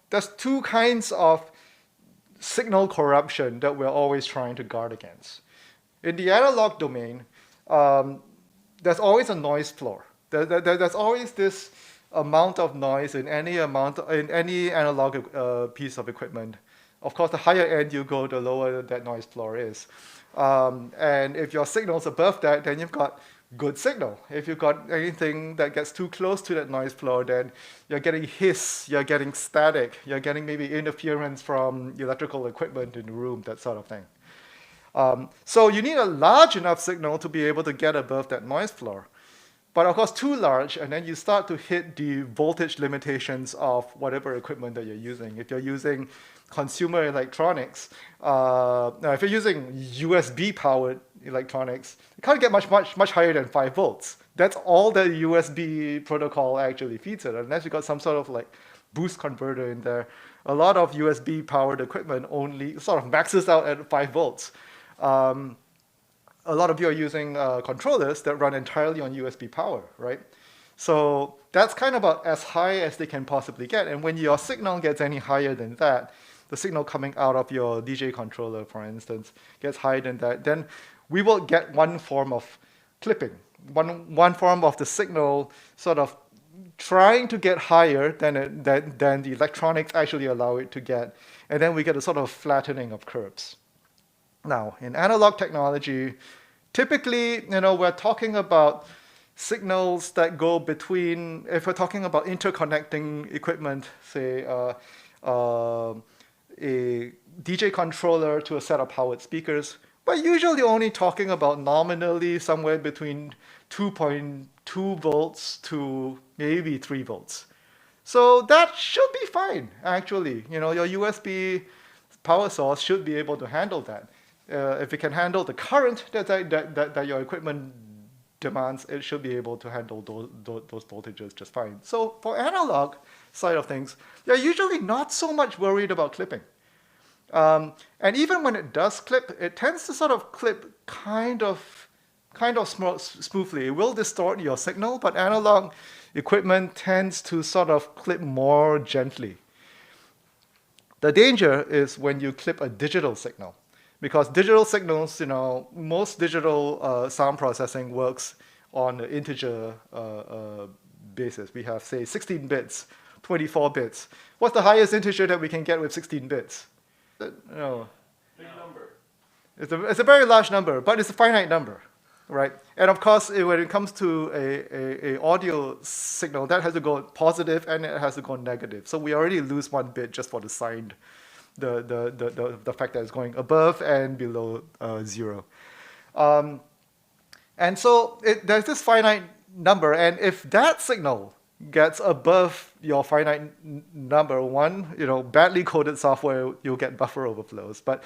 there's two kinds of signal corruption that we're always trying to guard against. In the analog domain, um, there's always a noise floor. There's always this amount of noise in any analog piece of equipment. Of course, the higher end you go, the lower that noise floor is. And if your signal's above that, then you've got good signal. If you've got anything that gets too close to that noise floor, then you're getting hiss, you're getting static, you're getting maybe interference from electrical equipment in the room, that sort of thing. So you need a large enough signal to be able to get above that noise floor. But of course, too large, and then you start to hit the voltage limitations of whatever equipment that you're using. If you're using consumer electronics, if you're using USB-powered electronics, you can't get much higher than 5 volts. That's all the USB protocol actually feeds it, unless you got some sort of like boost converter in there. A lot of USB-powered equipment only sort of maxes out at 5 volts. A lot of you are using controllers that run entirely on USB power, right? So that's kind of about as high as they can possibly get. And when your signal gets any higher than that, the signal coming out of your DJ controller, for instance, gets higher than that, then we will get one form of clipping, one form of the signal sort of trying to get higher than the electronics actually allow it to get. And then we get a sort of flattening of curves. Now, in analog technology, typically, we're talking about signals that go between, if we're talking about interconnecting equipment, say a DJ controller to a set of powered speakers, we're usually only talking about nominally somewhere between 2.2 volts to maybe 3 volts. So that should be fine, actually. Your USB power source should be able to handle that. If it can handle the current that your equipment demands, it should be able to handle those voltages just fine. So for analog side of things, you're usually not so much worried about clipping. And even when it does clip, it tends to sort of clip kind of smoothly. It will distort your signal, but analog equipment tends to sort of clip more gently. The danger is when you clip a digital signal. Because digital signals, most digital sound processing works on an integer basis. We have, say, 16 bits, 24 bits. What's the highest integer that we can get with 16 bits? No. Big number. It's a very large number, but it's a finite number, right? And of course, when it comes to a audio signal, that has to go positive and it has to go negative. So we already lose 1 bit just for the sign. The fact that it's going above and below 0. And so there's this finite number, and if that signal gets above your finite number, badly coded software, you'll get buffer overflows. But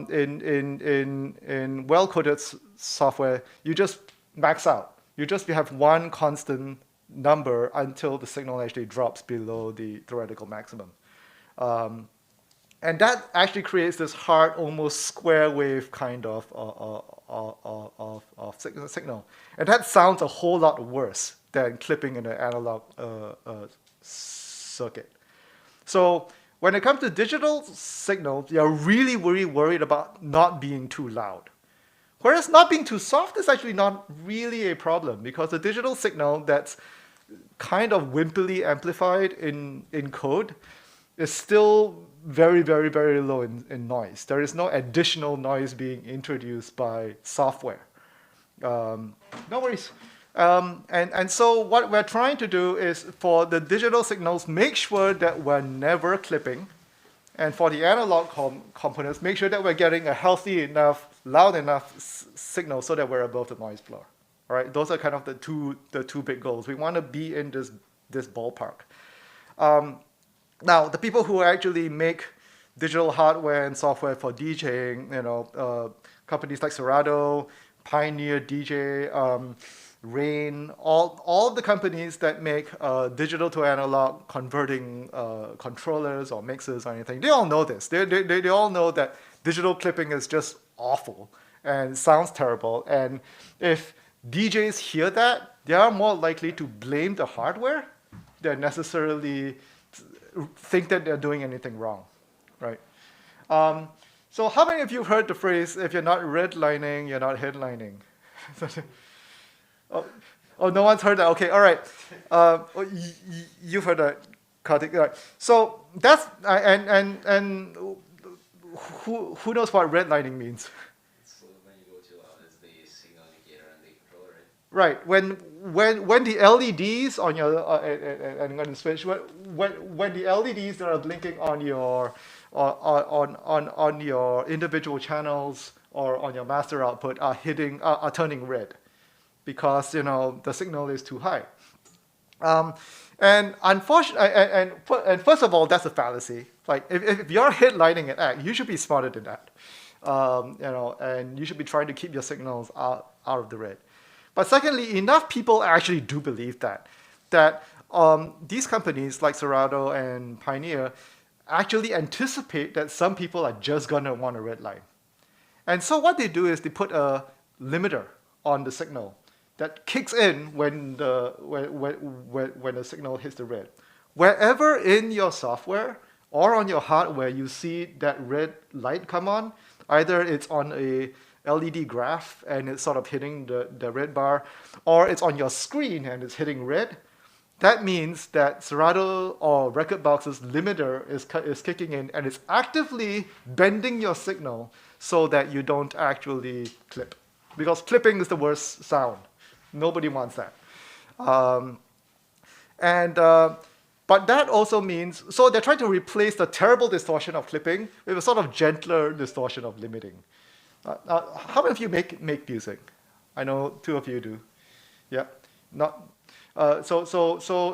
in well-coded software, you just max out. You have one constant number until the signal actually drops below the theoretical maximum. And that actually creates this hard, almost square wave kind of signal. And that sounds a whole lot worse than clipping in an analog circuit. So when it comes to digital signals, you're really, really worried about not being too loud. Whereas not being too soft is actually not really a problem, because the digital signal that's kind of wimpily amplified in code is still very, very, very low in noise. There is no additional noise being introduced by software. No worries. And so what we're trying to do is, for the digital signals, make sure that we're never clipping. And for the analog components, make sure that we're getting a healthy enough, loud enough signal so that we're above the noise floor. All right, those are kind of the two big goals. We want to be in this ballpark. Now, the people who actually make digital hardware and software for DJing, companies like Serato, Pioneer DJ, Rain, all the companies that make digital to analog converting controllers or mixers or anything, they all know this. They all know that digital clipping is just awful and sounds terrible. And if DJs hear that, they are more likely to blame the hardware than necessarily think that they're doing anything wrong, right? So how many of you have heard the phrase, if you're not redlining, you're not headlining? Oh, oh, no one's heard that. Okay, all right. You've heard that, Karthik. All right. So that's and who knows what redlining means? So when you go too loud, it's the signal indicator and the controller, Right. right? When the LEDs on your and I'm going to switch. When the LEDs that are blinking on your on your individual channels or on your master output are turning red, because the signal is too high. And unfortunately, and first of all, that's a fallacy. Like if you're headlining an act, you should be smarter than that. And you should be trying to keep your signals out of the red. But secondly, enough people actually do believe that these companies like Serato and Pioneer actually anticipate that some people are just gonna want a red line. And so what they do is they put a limiter on the signal that kicks in when the signal hits the red. Wherever in your software or on your hardware you see that red light come on, either it's on a LED graph and it's sort of hitting the red bar, or it's on your screen and it's hitting red, that means that Serato or Rekordbox's limiter is kicking in and it's actively bending your signal so that you don't actually clip. Because clipping is the worst sound. Nobody wants that. But that also means, so they're trying to replace the terrible distortion of clipping with a sort of gentler distortion of limiting. How many of you make music? I know two of you do. Yeah. Not. So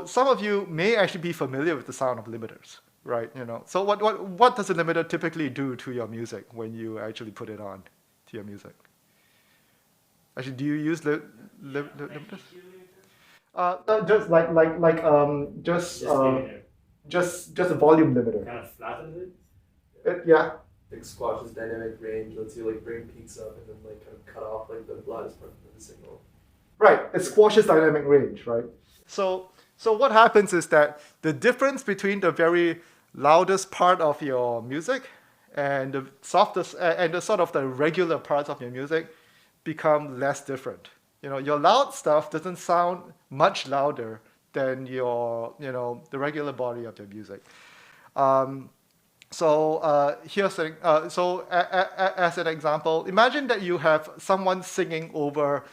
some of you may actually be familiar with the sound of limiters, right? So what does a limiter typically do to your music when you actually put it on to your music? Actually, do you use limiters? Just a volume limiter. Kind of flattens Yeah. Like squashes dynamic range, lets you like bring peaks up and then like kind of cut off like the loudest part of the signal. Right. It squashes dynamic range, right? So what happens is that the difference between the very loudest part of your music and the softest and the sort of the regular parts of your music become less different. Your loud stuff doesn't sound much louder than your the regular body of your music. Here's as an example, imagine that you have someone singing over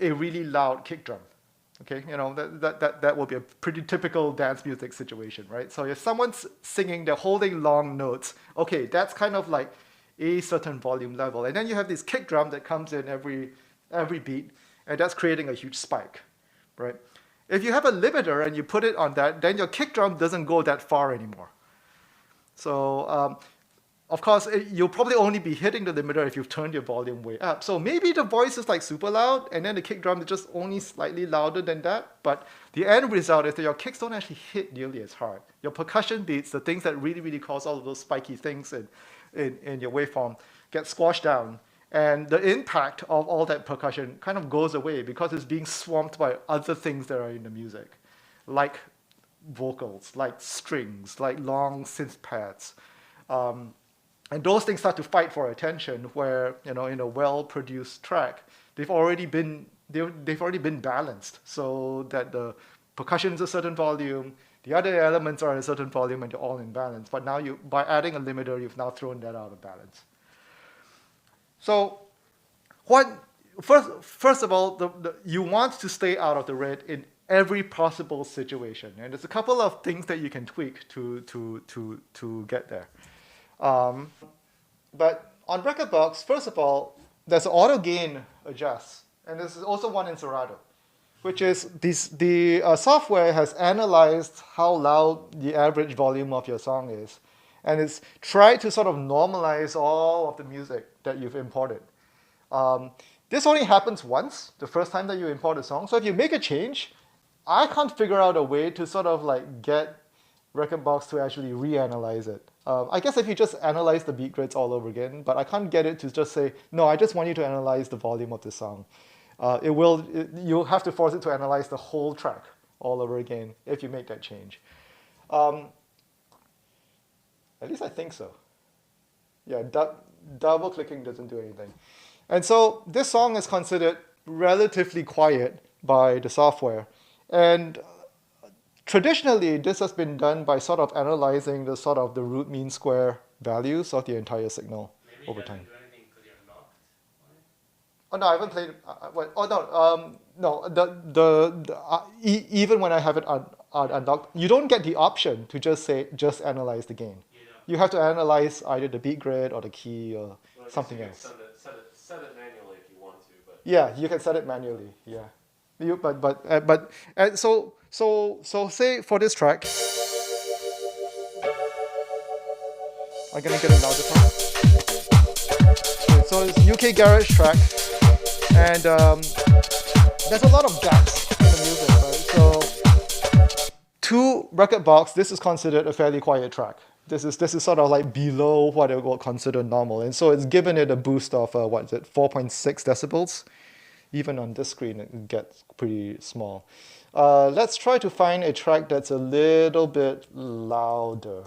a really loud kick drum. Okay, that will be a pretty typical dance music situation, right? So if someone's singing, they're holding long notes. Okay, that's kind of like a certain volume level, and then you have this kick drum that comes in every beat, and that's creating a huge spike, right? If you have a limiter and you put it on that, then your kick drum doesn't go that far anymore. So, of course, you'll probably only be hitting the limiter if you've turned your volume way up. So maybe the voice is like super loud, and then the kick drum is just only slightly louder than that. But the end result is that your kicks don't actually hit nearly as hard. Your percussion beats, the things that really, really cause all of those spiky things in your waveform, get squashed down. And the impact of all that percussion kind of goes away because it's being swamped by other things that are in the music, like vocals, like strings, like long synth pads. And those things start to fight for attention where, in a well-produced track, they've already been balanced so that the percussion is a certain volume, the other elements are a certain volume, and they're all in balance. But now by adding a limiter, you've now thrown that out of balance. So first of all, you want to stay out of the red in every possible situation. And there's a couple of things that you can tweak to get there. But on Rekordbox, first of all, there's auto gain adjust, and there's also one in Serato, which is the software has analyzed how loud the average volume of your song is, and it's tried to sort of normalize all of the music that you've imported. This only happens once, the first time that you import a song. So if you make a change, I can't figure out a way to sort of like get Rekordbox to actually reanalyze it. I guess if you just analyze the beat grids all over again, but I can't get it to just say, no, I just want you to analyze the volume of this song. You'll have to force it to analyze the whole track all over again if you make that change. At least I think so. Yeah, double clicking doesn't do anything. And so this song is considered relatively quiet by the software. And traditionally, this has been done by sort of analyzing the sort of the root mean square values of the entire signal Maybe over it doesn't time. do anything because you're locked on it. Oh no, I haven't played. What? Oh no, no. Even when I have it unlocked, you don't get the option to just say just analyze the gain. You know. You have to analyze either the beat grid or the key or Well, I guess something you can else. set it manually if you want to, but Yeah, you can set it manually. Yeah, so say for this track, I'm gonna get a louder track. Okay, so it's UK garage track, and there's a lot of gaps in the music, right? So to record box, this is considered a fairly quiet track. This is sort of like below what I would consider normal, and so it's given it a boost of 4.6 decibels. Even on this screen, it gets pretty small. Let's try to find a track that's a little bit louder.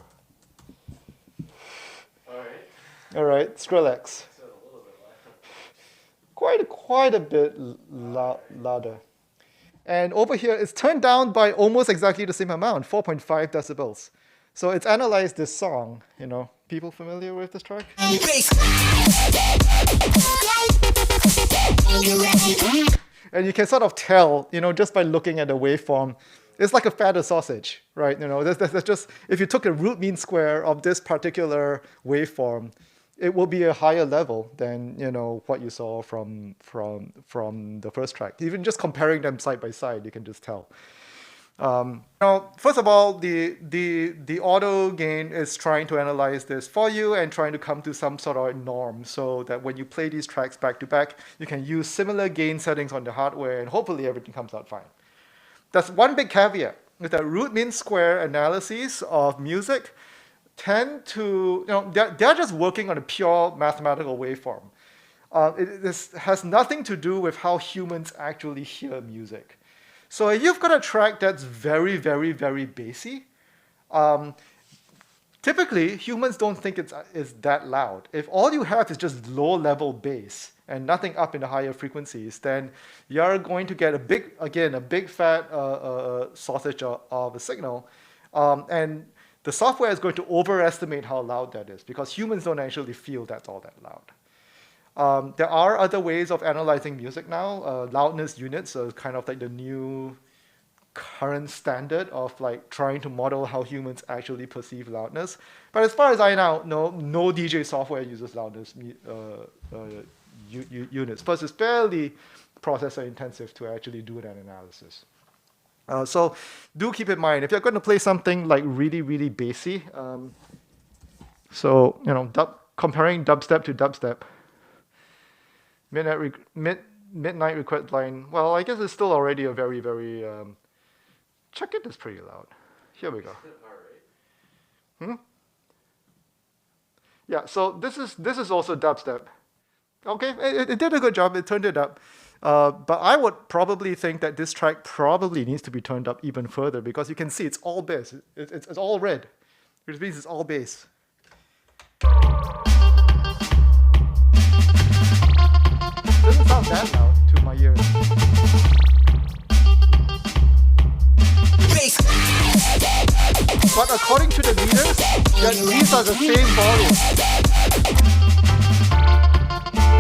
All right, Skrillex. set it a little bit louder. Quite a bit louder. And over here, it's turned down by almost exactly the same amount, 4.5 decibels. So it's analyzed this song, you know. People familiar with this track? And you can sort of tell, you know, just by looking at the waveform, it's like a fatter sausage, right? You know, that's just, if you took a root mean square of this particular waveform, it will be a higher level than, you know, what you saw from the first track. Even just comparing them side by side, you can just tell. Now, first of all, the auto gain is trying to analyze this for you and trying to come to some sort of norm so that when you play these tracks back to back, you can use similar gain settings on the hardware and hopefully everything comes out fine. That's one big caveat, is that root mean square analyses of music tend to, you know, they're just working on a pure mathematical waveform. This has nothing to do with how humans actually hear music. So if you've got a track that's very, very, very bassy, typically humans don't think it's that loud. If all you have is just low-level bass and nothing up in the higher frequencies, then you're going to get a big fat sausage of a signal, and the software is going to overestimate how loud that is because humans don't actually feel that's all that loud. There are other ways of analyzing music now. Loudness units are kind of like the new current standard of like trying to model how humans actually perceive loudness. But as far as I know, no DJ software uses loudness units. Plus, it's fairly processor intensive to actually do that analysis. So do keep in mind, if you're going to play something like really, really bassy, so, you know, comparing dubstep to dubstep, midnight request line, well, I guess it's still already a very, very, check it is pretty loud. Here we go. All right. Yeah, so this is also dubstep. Okay, it did a good job, it turned it up. But I would probably think that this track probably needs to be turned up even further because you can see it's all bass. It's all red, which means it's all bass. Doesn't sound that loud to my ears. But according to the meters, these are the same volume.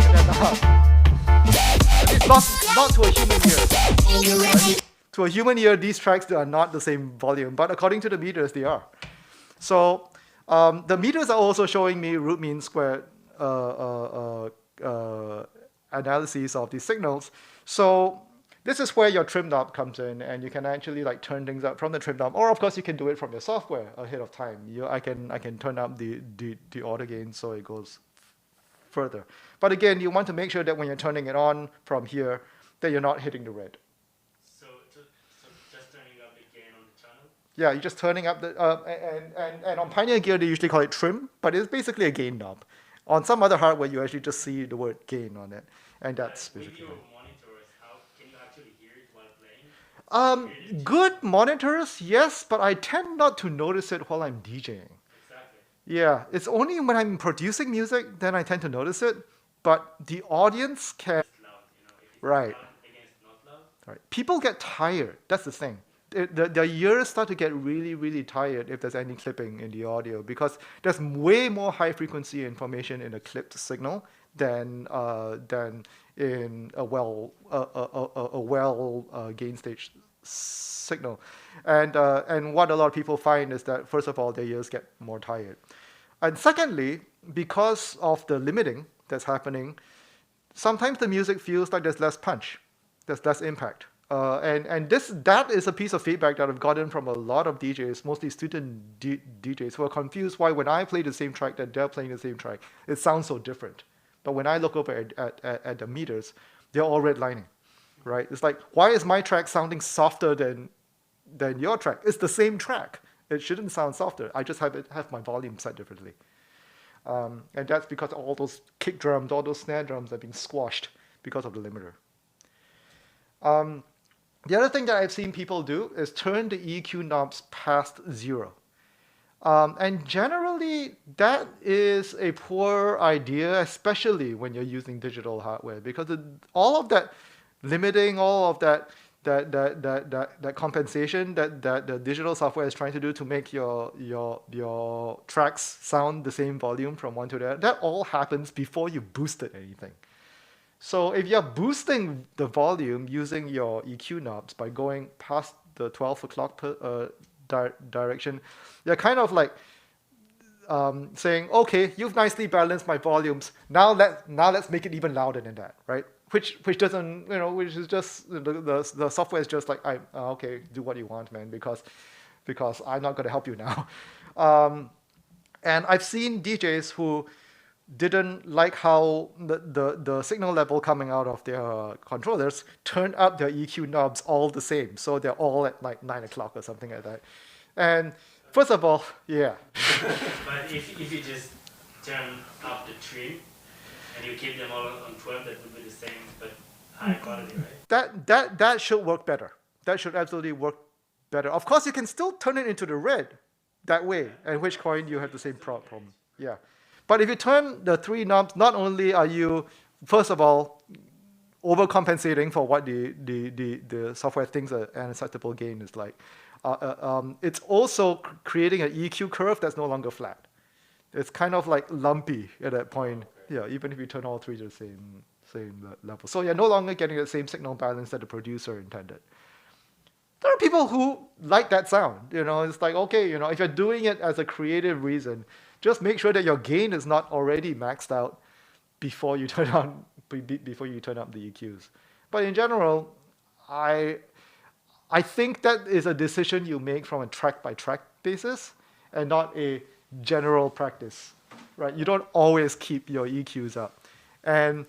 And they're loud. It's not to a human ear. Right? To a human ear, these tracks are not the same volume, but according to the meters, they are. So the meters are also showing me root mean square analyses of these signals. So this is where your trim knob comes in, and you can actually like turn things up from the trim knob, or of course you can do it from your software ahead of time. I can turn up the auto gain so it goes further. But again, you want to make sure that when you're turning it on from here, that you're not hitting the red. So just turning up the gain on the channel? Yeah, you're just turning up the and on Pioneer gear they usually call it trim, but it's basically a gain knob. On some other hardware, you actually just see the word gain on it, and that's basically with your it. monitors, how can you actually hear it while playing? Good monitors, yes, but I tend not to notice it while I'm DJing. Exactly. Yeah, it's only when I'm producing music then I tend to notice it, but the audience can. It's loud, you know, if it's Right. loud against not loud. Right. People get tired. That's the thing. Their ears start to get really, really tired if there's any clipping in the audio because there's way more high frequency information in a clipped signal than in a well gain stage signal, and what a lot of people find is that first of all their ears get more tired, and secondly because of the limiting that's happening, sometimes the music feels like there's less punch, there's less impact. And that is a piece of feedback that I've gotten from a lot of DJs, mostly student DJs, who are confused why when I play the same track that they're playing the same track, it sounds so different. But when I look over at the meters, they're all redlining, right? It's like, why is my track sounding softer than your track? It's the same track. It shouldn't sound softer. I just have my volume set differently. And that's because all those kick drums, all those snare drums are being squashed because of the limiter. The other thing that I've seen people do is turn the EQ knobs past 0. And generally, that is a poor idea, especially when you're using digital hardware, because all of that limiting, all of that compensation that the digital software is trying to do to make your tracks sound the same volume from one to the other, that all happens before you boosted anything. So if you're boosting the volume using your EQ knobs by going past the 12 o'clock direction, you're kind of like saying, okay, you've nicely balanced my volumes. Now let's make it even louder than that, right? Which doesn't, which is just the software is just like, okay, do what you want, man, because I'm not going to help you now. And I've seen DJs who didn't like how the signal level coming out of their controllers turned up their EQ knobs all the same. So they're all at like 9 o'clock or something like that. And first of all, yeah. But if you just turn up the trim and you keep them all on 12, that would be the same, but high quality, right? That should work better. That should absolutely work better. Of course, you can still turn it into the red that way, at which point you have the same problem. Yeah. But if you turn the 3 knobs, not only are you, first of all, overcompensating for what the software thinks an acceptable gain is like, it's also creating an EQ curve that's no longer flat. It's kind of like lumpy at that point. Yeah, even if you turn all 3 to the same level. So you're no longer getting the same signal balance that the producer intended. There are people who like that sound. It's like, okay, if you're doing it as a creative reason, just make sure that your gain is not already maxed out before you turn up the EQs. But in general, I think that is a decision you make from a track by track basis and not a general practice, right? You don't always keep your EQs up. And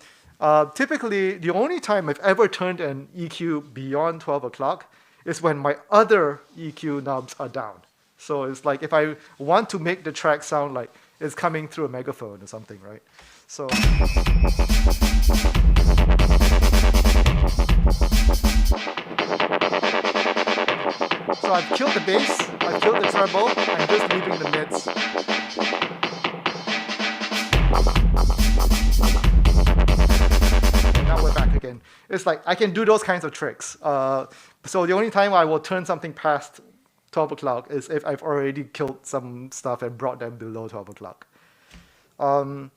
typically, the only time I've ever turned an EQ beyond 12 o'clock is when my other EQ knobs are down. So it's like if I want to make the track sound like it's coming through a megaphone or something, right? So I've killed the bass, I've killed the treble, I'm just leaving the mids. And now we're back again. It's like I can do those kinds of tricks. So the only time I will turn something past 12 o'clock is if I've already killed some stuff and brought them below 12 o'clock. And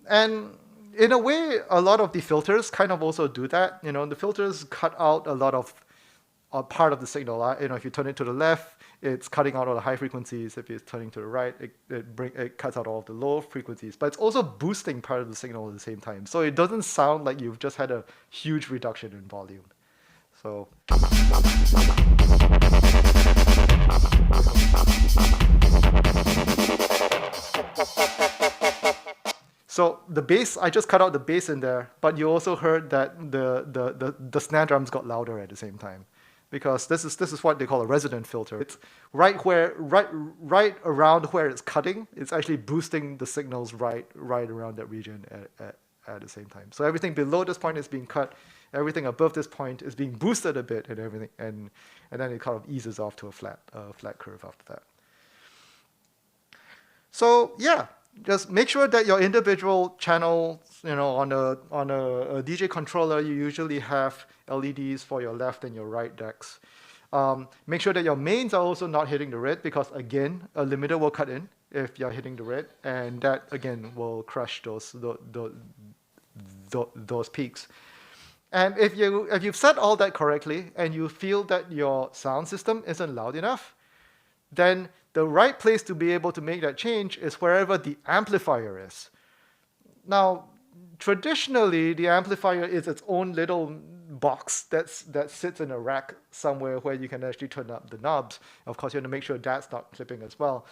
in a way, a lot of the filters kind of also do that. The filters cut out a lot of part of the signal. If you turn it to the left, it's cutting out all the high frequencies. If it's turning to the right, it cuts out all of the low frequencies. But it's also boosting part of the signal at the same time. So it doesn't sound like you've just had a huge reduction in volume. So the bass, I just cut out the bass in there, but you also heard that the snare drums got louder at the same time, because this is what they call a resonant filter. It's right around where it's cutting. It's actually boosting the signals right around that region at the same time. So everything below this point is being cut. Everything above this point is being boosted a bit, and everything, and then it kind of eases off to a flat curve after that. So yeah, just make sure that your individual channels, on a DJ controller, you usually have LEDs for your left and your right decks. Make sure that your mains are also not hitting the red, because again, a limiter will cut in if you're hitting the red, and that again will crush those peaks. And if you've set all that correctly and you feel that your sound system isn't loud enough, then the right place to be able to make that change is wherever the amplifier is. Now, traditionally, the amplifier is its own little box that sits in a rack somewhere where you can actually turn up the knobs. Of course, you have to make sure that's not clipping as well.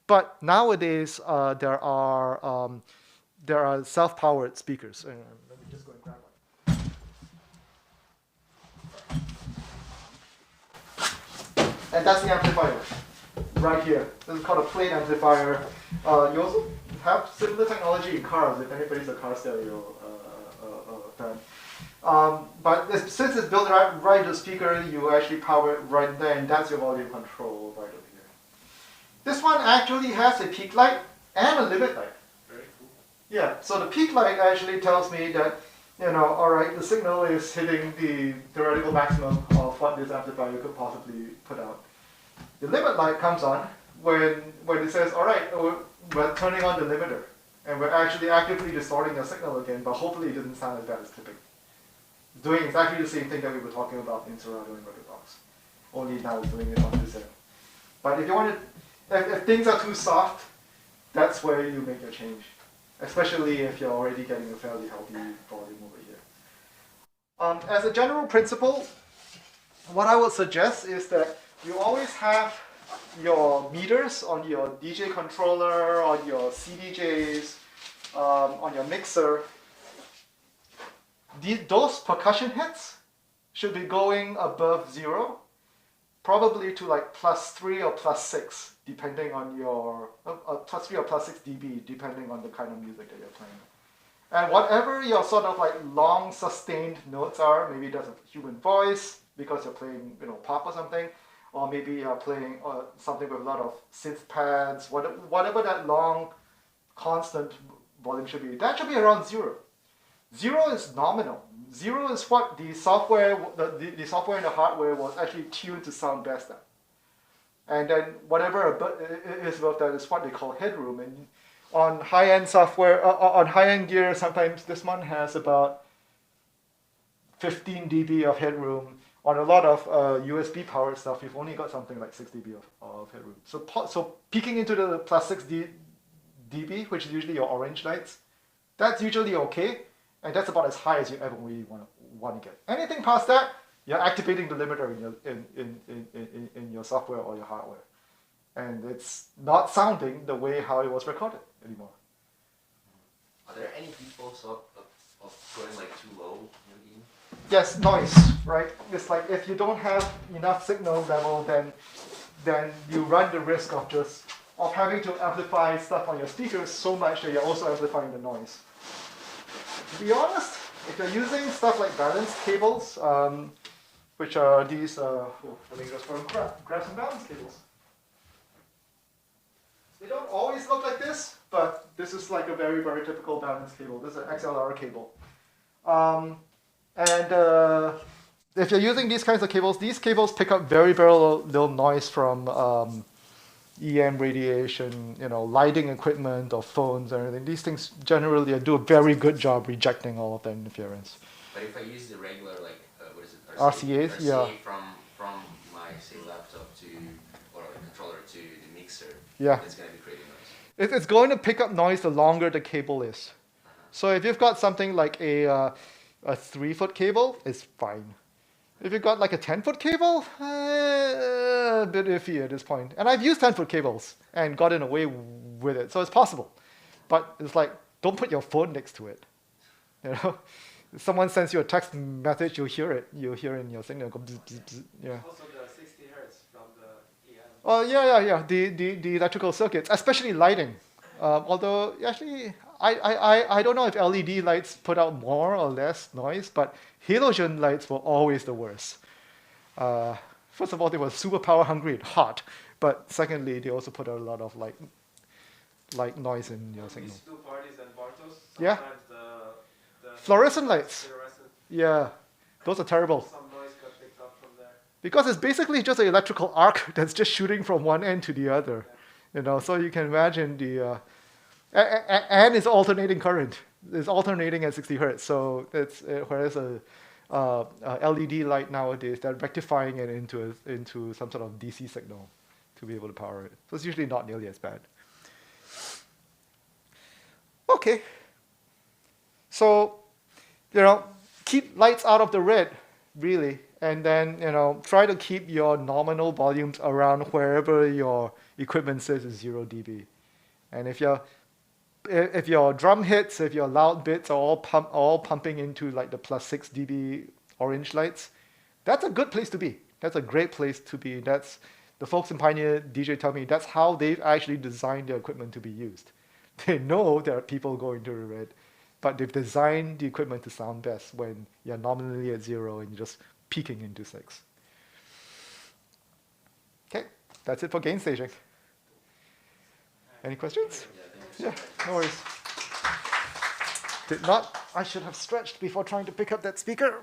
But nowadays, there are self-powered speakers. Let me just go and grab one. And that's the amplifier right here. This is called a plate amplifier. You also have similar technology in cars, if anybody's a car stereo fan. But since it's built right into the speaker, you actually power it right there, and that's your volume control right over here. This one actually has a peak light and a limit light. Very cool. Yeah, so the peak light actually tells me that, all right, the signal is hitting the theoretical maximum of what this amplifier could possibly put out. The limit light comes on when it says, all right, we're turning on the limiter, and we're actually actively distorting the signal again, but hopefully it doesn't sound as bad as clipping. It's doing exactly the same thing that we were talking about in Serato and Recordbox, only now it's doing it on this end. But if things are too soft, that's where you make your change, especially if you're already getting a fairly healthy volume over here. As a general principle, what I would suggest is that you always have your meters on your DJ controller, on your CDJs, on your mixer. Those percussion hits should be going above 0, probably to like +3 or +6, depending on your +3 or +6 dB, depending on the kind of music that you're playing. And whatever your sort of like long sustained notes are, maybe that's a human voice because you're playing pop or something, or maybe you're playing something with a lot of synth pads, whatever that long constant volume should be, that should be around 0. 0 is nominal. 0 is what the software, the software and the hardware was actually tuned to sound best at. And then whatever is above that is what they call headroom. And on high-end software, on high-end gear, sometimes this one has about 15 dB of headroom. On a lot of USB powered stuff, you've only got something like 6 dB of headroom. So peaking into the +6 dB, which is usually your orange lights, that's usually okay, and that's about as high as you ever really want to get. Anything past that, you're activating the limiter in your software or your hardware, and it's not sounding the way how it was recorded anymore. Are there any defaults of going like too low? Maybe? Yes, noise, right? It's like if you don't have enough signal level, then you run the risk of having to amplify stuff on your speakers so much that you're also amplifying the noise. To be honest, if you're using stuff like balanced cables, which are these, let me just grab some balance cables. They don't always look like this, but this is like a very, very typical balance cable. This is an XLR cable. If you're using these kinds of cables, these cables pick up very, very little noise from EM radiation, lighting equipment or phones or anything. These things generally do a very good job rejecting all of that interference. But if I use the regular, like, what is it? RCAs, yeah. From my, say, laptop or controller to the mixer, yeah, it's going to be creating noise. It's going to pick up noise the longer the cable is. So if you've got something like a 3-foot cable, it's fine. If you've got like a 10-foot cable, a bit iffy at this point. And I've used 10-foot cables and gotten away with it, so it's possible. But it's like, don't put your phone next to it. If someone sends you a text message, you'll hear it. You'll hear it in your signal. Go bzz, bzz, bzz, yeah. Also the 60 hertz from the EM. Oh yeah. The electrical circuits, especially lighting. Although actually, I don't know if LED lights put out more or less noise, but halogen lights were always the worst. First of all, they were super power hungry and hot, but secondly, they also put out a lot of like like noise in your These signal. two parties and Bartos, Yeah. sometimes the Fluorescent lights. fluorescent, Yeah, those are terrible. some noise got picked up from there. Because it's basically just an electrical arc that's just shooting from one end to the other. So you can imagine and it's alternating current. It's alternating at 60 hertz. So it's whereas a LED light nowadays, they're rectifying it into some sort of DC signal to be able to power it. So it's usually not nearly as bad. Okay. So, keep lights out of the red, really. And then, try to keep your nominal volumes around wherever your equipment says is 0 dB. And if your drum hits, if your loud bits are all pumping into like the +6 dB orange lights, that's a good place to be. That's a great place to be. That's the folks in Pioneer DJ tell me that's how they've actually designed their equipment to be used. They know there are people going to the red, but they've designed the equipment to sound best when you're nominally at 0 and you're just peaking into 6. Okay, that's it for gain staging. Any questions? Yeah, no worries. I should have stretched before trying to pick up that speaker.